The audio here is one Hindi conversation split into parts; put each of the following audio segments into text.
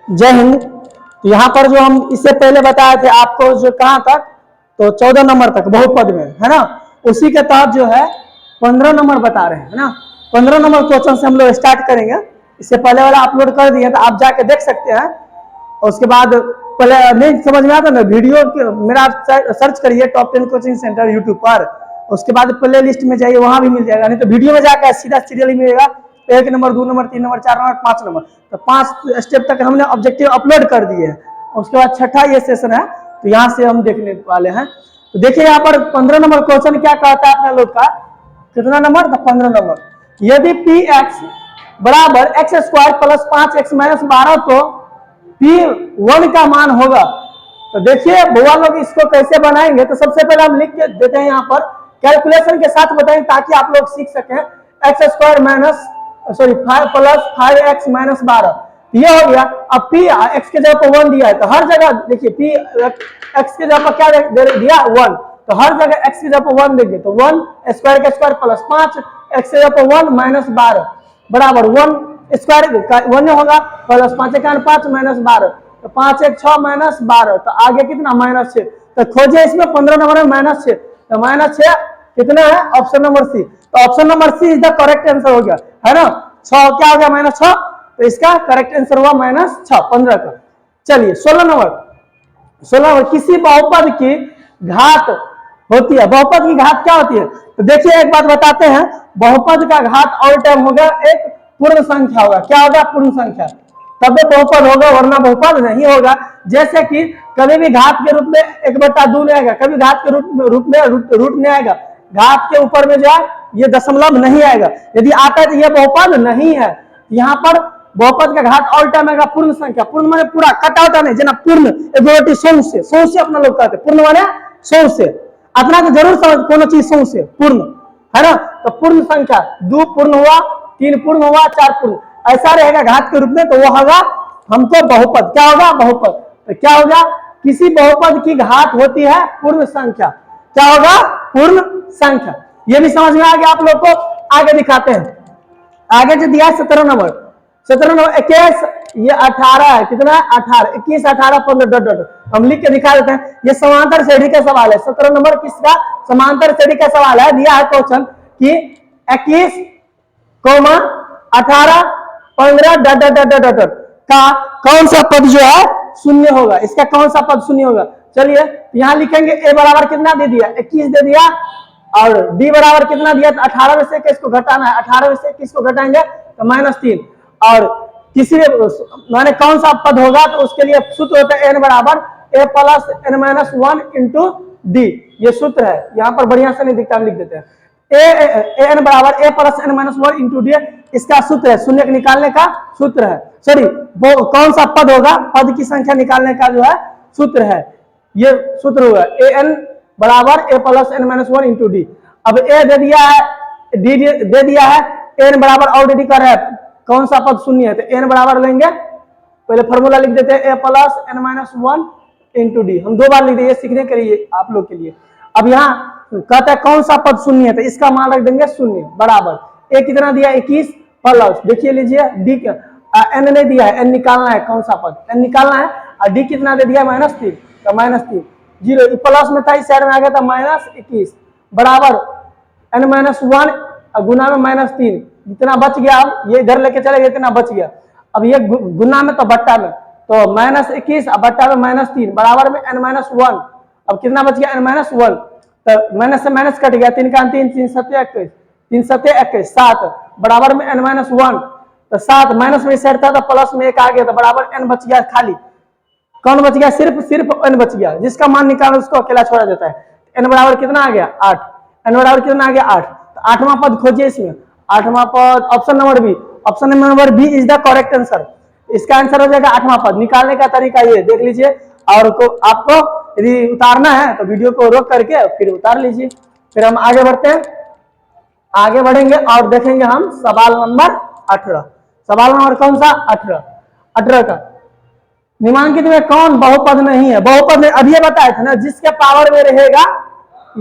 जय हिंद। तो यहाँ पर जो हम इससे पहले बताए थे आपको, जो कहाँ तक, तो 14 नंबर तक बहुपद में, है ना। उसी के तहत जो है 15 नंबर बता रहे हैं, है ना। 15 नंबर क्वेश्चन से हम लोग स्टार्ट करेंगे। इससे पहले वाला अपलोड कर दिए, तो आप जाके देख सकते हैं। और उसके बाद पहले नहीं समझ में आता ना, वीडियो मेरा सर्च करिए टॉप 10 कोचिंग सेंटर यूट्यूब पर। उसके बाद प्ले लिस्ट में जाइए, वहां भी मिल जाएगा। नहीं तो वीडियो में जाकर सीधा सीरियल ही मिलेगा, 1 number 2 number 3 number 4 number 5 number. तो 5 स्टेप तक हमने ऑब्जेक्टिव अपलोड कर दिए हैं। उसके बाद छठा ये सेशन है, तो यहाँ से हम देखने वाले हैं। तो देखिए यहाँ पर 15 नंबर क्वेश्चन क्या कहता है अपने लोग का, कितना नंबर, तो 15 नंबर। यदि पी एक्स बराबर x square plus 5x minus 12 तो P1 का मान होगा। तो देखिए बुआ लोग इसको कैसे बनाएंगे। तो सबसे पहले हम लिख के देते हैं यहाँ पर, कैलकुलेशन के साथ बताएंगे ताकि आप लोग सीख सकें। X square minus 5 plus 5x minus 12, ये हो गया। अब P x के जगह पर 1 दिया है, तो हर जगह देखिए P x के जगह पर क्या दिया, 1। तो हर जगह x की जगह पर 1 देंगे, तो 1 स्क्वायर के स्क्वायर प्लस 5 x की जगह पर 1 माइनस 12 बराबर 1 स्क्वायर 1 होगा, प्लस 5 1 5 माइनस 12, तो 5 1 6 माइनस 12, तो आगे कितना माइनस 6। तो खोजिए इसमें 15 नंबर में माइनस 6, तो माइनस 6 कितना है, ऑप्शन नंबर सी। तो option number C is the correct answer हो गया, है ना। 6 क्या हो गया, माइनस 6, तो इसका करेक्ट आंसर हुआ माइनस 6 15 का। चलिए 16 नंबर, किसी बहुपद की घात होती है। बहुपद की घात क्या होती है, तो देखिए एक बात बताते हैं। बहुपद का घात ऑल टाइम होगा एक पूर्ण संख्या होगा। क्या होगा, पूर्ण संख्या, तब बहुपद होगा, वरना बहुपद नहीं होगा। जैसे कि कभी भी घात के रूप में 1/2 नहीं आएगा, कभी घात के रूप में रूट नहीं आएगा, घात के ऊपर में जो है ये दशमलव नहीं आएगा। यदि आता है तो यह बहुपद नहीं है। यहाँ पर बहुपद का घात ऑल टाइम आएगा पूर्ण संख्या। पूर्ण माने पूरा, कटा होता नहीं, जना पूर्ण एगोटी सौ से अपना लोग कहते हैं। पूर्ण माने 100 से, अपना तो जरूर समझ कोनो चीज 100 से पूर्ण, है ना। तो पूर्ण संख्या 2 पूर्ण हुआ, 3 पूर्ण हुआ, 4 पूर्ण, ऐसा रहेगा घात के रूप में, तो वो होगा हमको बहुपद। क्या होगा, बहुपद। तो क्या होगा, किसी बहुपद की घात होती है पूर्ण संख्या। क्या होगा, पूर्ण संख्या। ये भी समझ में आ गया आप लोग को। आगे दिखाते हैं। आगे जो दिया है 17 नंबर, 21 ये 18 है, कितना है 18, 21 18 15 डॉट डॉट हम लिख के दिखा देते हैं। ये समांतर श्रेणी का सवाल है। 17 नंबर किसका, समांतर श्रेणी का सवाल है। दिया है क्वेश्चन कि 21 18 15 डॉट डॉट डॉट डॉट का कौन सा पद जो है शून्य होगा, इसका कौन सा पद शून्य होगा। चलिए यहां लिखेंगे a बराबर कितना दे दिया, 21 दे दिया, और d बराबर कितना दिया, 18 में से किसको घटाना है, 18 में से किसको घटाएंगे, तो -3। और किसी माने कौन सा पद होगा, तो उसके लिए सूत्र होता है n बराबर a plus n-1 into D. ये सूत्र है, यहाँ पर बढ़िया से नहीं दिखता, हम लिख देते हैं। n बराबर a plus n-1 into D, इसका सूत्र है, शून्य निकालने का सूत्र है। सॉरी, वो कौन सा पद होगा, पद की संख्या निकालने का जो है सूत्र है, ये सूत्र हुआ an बराबर a plus n-1 into D. अब a दे दिया है, d दे दिया है, n बराबर ऑलरेडी कर रहा है कौन सा पद शून्य है, तो n बराबर लेंगे, पहले फॉर्मूला लिख देते हैं a plus n-1 into D. हम 2 बार लिख दिए सीखने के लिए आप लोग के लिए। अब यहाँ कहता है कौन सा पद शून्य है, तो इसका मान रख देंगे शून्य बराबर a कितना दिया 21 प्लस, देखिए लीजिए d n नहीं दिया है, n निकालना है, कौन सा पद n निकालना है, और d कितना दे दिया -3, तो -3 0 प्लस में था, इस साइड में आ गया था -21 बराबर n-1 गुना में -3, जितना बच गया अब ये इधर लेके चले गए, इतना बच गया। अब ये गुना में तो बट्टा में, तो -21 अब बट्टा में -3 बराबर में n-1। अब कितना बच गया, n-1, तो माइनस से माइनस कट गया, 3 का 3 3 7 21 3 7 21 7 बराबर में n-1, तो 7 माइनस में सेट था, तो प्लस में 1 आ गया, तो बराबर n बच गया खाली। कौन बच गया, सिर्फ n बच गया, जिसका मान निकालना उसको अकेला छोड़ा जाता है। n बराबर कितना आ गया 8, n बराबर कितना आ गया 8, तो 8वां पद खोजिए इसमें। 8वां पद option number B, option number B is the correct answer. इसका आंसर हो जाएगा 8वां पद। निकालने का तरीका ये देख लीजिए, और आपको यदि उतारना है तो वीडियो को रोक करके फिर उतार लीजिए। फिर हम आगे बढ़ते हैं, आगे बढ़ेंगे और देखेंगे हम सवाल नंबर 18। सवाल नंबर कौन सा, 18 का निम्नलिखित में कौन बहुपद नहीं है। बहुपद में अभी बताए थे ना, जिसके पावर में रहेगा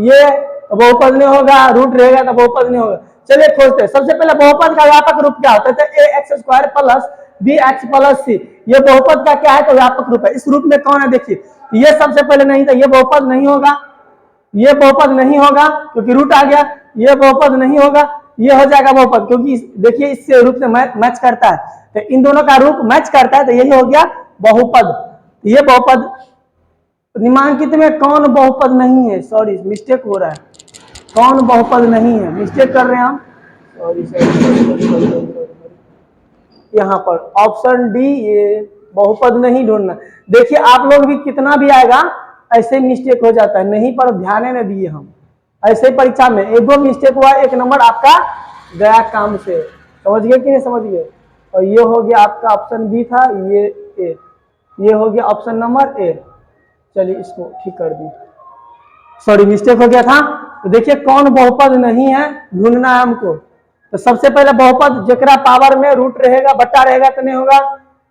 ये तो बहुपद नहीं होगा, रूट रहेगा तो बहुपद नहीं होगा। चलिए खोजते हैं। सबसे पहले बहुपद का व्यापक रूप क्या होता है, ax² plus B x plus C, ये बहुपद का क्या है तो व्यापक रूप है। इस रूप में कौन है देखिए, ये सबसे पहले नहीं था, ये बहुपद नहीं होगा, ये बहुपद नहीं होगा क्योंकि रूट आ गया, ये बहुपद नहीं होगा, ये हो जाएगा बहुपद क्योंकि देखिए इससे रूप से मैच करता है, तो इन दोनों का रूप मैच करता है तो यही हो गया बहुपद। ये बहुपद निम्नांकित में कौन बहुपद नहीं है, सॉरी मिस्टेक हो रहा है, कौन बहुपद नहीं है, मिस्टेक कर रहे हैं हम, सॉरी यहाँ पर ऑप्शन डी, ये बहुपद नहीं ढूंढना। देखिए आप लोग भी कितना भी आएगा ऐसे मिस्टेक हो जाता है, नहीं पर ध्यान न दिए हम, ऐसे परीक्षा में एक दो मिस्टेक हुआ, एक नंबर आपका गया काम से, समझ गए कि नहीं समझ गए। और ये हो गया आपका ऑप्शन बी था, ये ए, ये हो गया ऑप्शन नंबर ए। चलिए इसको ठीक कर दी, सॉरी मिस्टेक हो गया था। तो देखिए कौन बहुपद नहीं है ढूंढना है हमको। तो सबसे पहले बहुपद जेकरा पावर में रूट रहेगा बट्टा रहेगा तो नहीं होगा,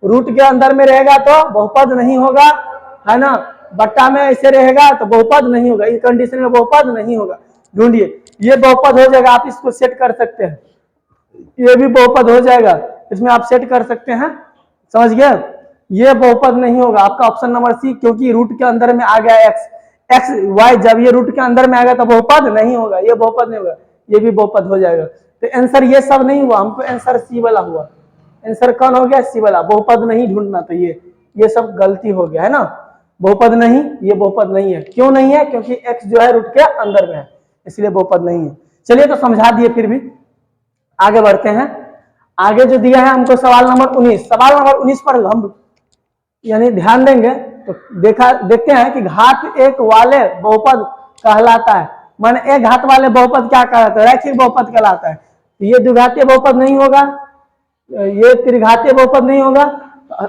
रूट के अंदर में रहेगा तो बहुपद नहीं होगा, है ना, बट्टा में ऐसे रहेगा तो बहुपद नहीं होगा, इस कंडीशन में बहुपद नहीं होगा। ढूंढिए, ये बहुपद हो जाएगा, आप इसको सेट कर सकते हैं, ये भी बहुपद हो जाएगा, इसमें आप सेट कर सकते हैं, समझ गए। ये बहुपद नहीं होगा आपका ऑप्शन नंबर सी, क्योंकि रूट के अंदर में आ गया एक्स, एक्स वाई, जब ये रूट के अंदर में आ गया तो बहुपद नहीं होगा, ये बहुपद नहीं होगा, ये भी बहुपद हो जाएगा। तो आंसर ये सब नहीं हुआ, हमको आंसर सी वाला हुआ, आंसर कौन हो गया, सी वाला, बहुपद नहीं ढूंढना। तो ये सब गलती हो गया है ना, बहुपद नहीं, ये बहुपद नहीं है। क्यों नहीं है, क्योंकि x जो है रूट के अंदर में है, इसलिए बहुपद नहीं है। चलिए तो समझा दिए, फिर भी आगे बढ़ते हैं। आगे जो दिया है हमको सवाल नंबर 19, सवाल नंबर 19 पर हम यानी ध्यान देंगे तो देखते हैं कि घात एक वाले बहुपद कहलाता है, माने एक घात वाले बहुपद क्या कहलाता है, रैखिक बहुपद कहलाता है। तो ये द्विघातीय बहुपद नहीं होगा, ये त्रिघातीय बहुपद नहीं होगा,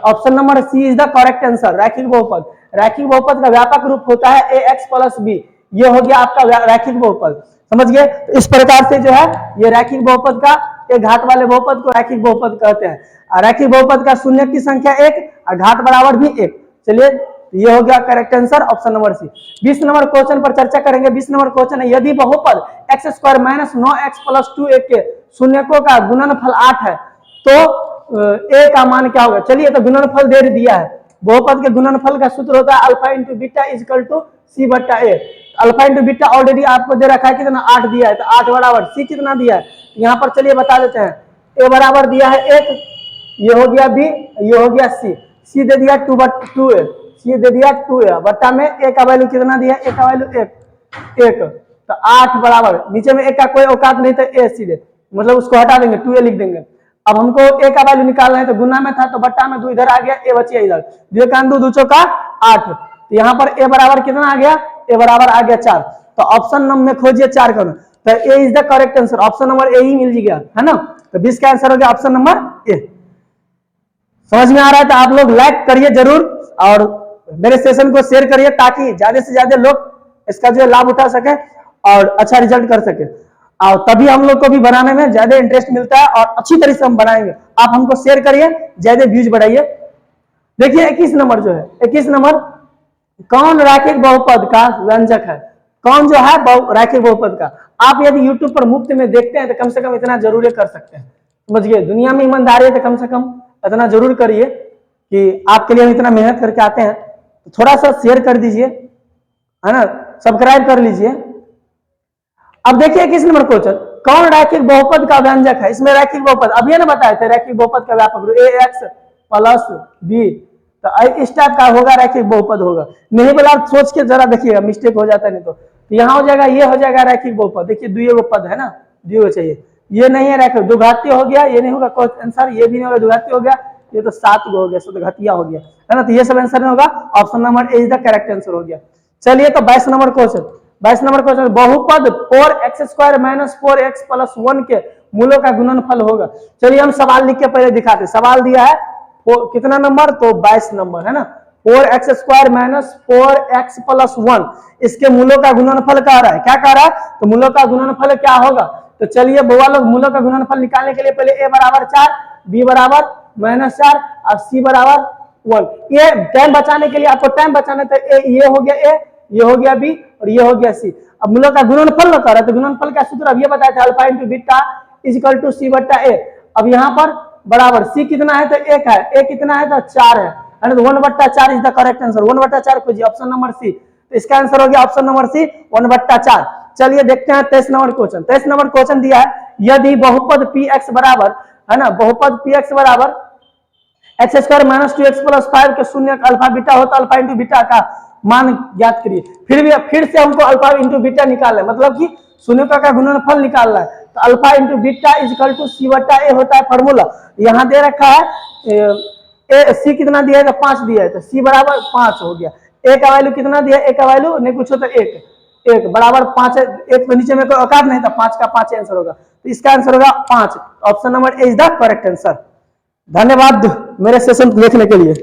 option number C is the correct answer, रैखिक बहुपद। रैखिक बहुपद का व्यापक रूप होता है ए एक्स प्लस बी, ये हो गया आपका रैखिक बहुपद, समझ गए। तो इस प्रकार से जो है ये रैखिक बहुपद का, एक घात वाले बहुपद को रैखिक बहुपद कहते हैं। रैखिक बहुपद का शून्य की संख्या 1 और घात बराबर भी 1। चलिए ये हो गया correct answer option number C. 20 number question पर चर्चा करेंगे। 20 नंबर क्वेश्चन है, यदि बहुपद x square minus 9x plus 2a के शून्यकों का गुणनफल 8 है तो a का मान क्या होगा। चलिए तो गुणनफल दे दिया है, बहुपद के गुणनफल का सूत्र होता है alpha into beta is equal to C बट्टा A. Alpha into beta already आपको दे रखा है, कितना 8 दिया है, तो 8 बराबर सी कितना दिया है यहाँ पर, चलिए बता देते हैं। ए बराबर दिया है 1, ये हो गया बी, ये हो गया सी, सी दे दिया 2a, सी दे दिया 2a, बट्टा में ए का वैल्यू कितना दिया, ए का वैल्यू 1, तो 8 बराबर, नीचे में ए का कोई औकात नहीं तो ए सीधे, मतलब उसको हटा देंगे, 2a लिख देंगे। अब हमको ए का वैल्यू निकालना है, तो गुना में था तो बट्टा में 2 इधर आ गया, ए बचिया इधर, 2 का 2 चौका 8, तो यहाँ पर ए बराबर कितना आ गया, ए बराबर आ गया 4। तो ऑप्शन नंबर में खोजिए 4 करो, तो A is the correct answer, option number A ही मिल गया है ना। तो 20 का आंसर हो गया ऑप्शन नंबर ए। समझ में आ रहा है तो आप लोग लाइक करिए जरूर और मेरे सेशन को शेयर करिए, ताकि ज्यादा से ज्यादा लोग इसका जो लाभ उठा सके और अच्छा रिजल्ट कर सके, और तभी हम लोग को भी बनाने में ज्यादा इंटरेस्ट मिलता है और अच्छी तरह से हम बनाएंगे। आप हमको शेयर करिए, ज्यादा व्यूज बढ़ाइए। देखिए 21 नंबर जो है, 21 नंबर, कौन रैखिक बहुपद का व्यंजक है, कौन जो है रैखिक बहुपद का। आप यदि यूट्यूब पर मुफ्त में देखते हैं तो कम से कम इतना जरूर कर सकते हैं, समझ गए। दुनिया में ईमानदारी है तो कम से कम इतना जरूर करिए कि आपके लिए हम इतना मेहनत करके आते हैं, तो थोड़ा सा शेयर कर दीजिए, है ना, सब्सक्राइब कर लीजिए। अब देखिए 21 नंबर क्वेश्चन, कौन रैखिक बहुपद का व्यंजक है। इसमें रैखिक बहुपद अभी ने बताए थे, रैखिक बहुपद का व्यापक रूप ए एक्स प्लस बी, तो इस टाइप का होगा रैखिक बहुपद होगा। नहीं बोला सोच के जरा देखिएगा, मिस्टेक हो जाता है, नहीं तो यहाँ हो जाएगा, ये हो जाएगा रैखिक बहुपद। देखिए दुइयो पद है ना, दुइयो चाहिए, ये नहीं है रैखिक, दुघातीय हो गया, ये नहीं होगा आंसर, ये भी नहीं होगा, दुघातीय हो गया, ये तो 7 हो गया, घातिया हो गया, है ना। तो ये सब आंसर नहीं होगा, option number A is the correct answer हो गया। चलिए तो 22 नंबर क्वेश्चन, 22 नंबर क्वेश्चन, बहुपद 4x square minus 4x plus 1 के मूलों का गुणनफल होगा। चलिए हम सवाल लिख के पहले दिखाते। सवाल दिया है कितना नंबर, तो 22 नंबर, है ना। 4x square minus 4x plus 1, इसके मूलों का गुणनफल कह रहा है, क्या कह रहा है, तो मूलों का गुणनफल क्या होगा। तो चलिए बुआ लोग मूलों का गुणनफल निकालने के लिए पहले a बराबर 4, b बराबर -4 और c बराबर 1। ये टाइम बचाने के लिए, आपको टाइम बचाना था, ये हो गया a, ये हो गया b और ये हो गया c। अब मूलों का गुणनफल कर रहा है, तो गुणनफल का सूत्र अब ये बताया था, alpha into beta is equal to C बट्टा ए। अब यहाँ पर बराबर सी कितना है तो 1 है, ए कितना है तो 4 है, तो 1/4 इज द करेक्ट आंसर। 1/4 खोजिए, ऑप्शन नंबर सी। तो इसका आंसर हो गया ऑप्शन नंबर सी 1/4। चलिए देखते हैं 23 नंबर क्वेश्चन। 23 नंबर क्वेश्चन दिया है, यदि बहुपद पी एक्स बराबर है ना, बहुपद पी एक्स बराबर x square minus 2x plus 5 के शून्य अल्फा बीटा हो तो अल्फा इंटू बीटा का मान ज्ञात करिए। फिर से हमको अल्फा इंटू बीटा निकालना है, मतलब कि शून्य का गुणनफल निकालना है। तो alpha into beta is equal to C बटा ए होता है फॉर्मूला। यहाँ दे रखा है सी कितना दिया है, 5 दिया है, तो सी बराबर 5 हो गया। ए का वैल्यू कितना दिया है, ए का वैल्यू नहीं कुछ होता 1 बराबर 5 है। एक तो नीचे में कोई औकात नहीं था, 5 का 5 आंसर होगा, तो इसका आंसर होगा 5। Option number A is the correct answer. धन्यवाद मेरे सेशन देखने के लिए।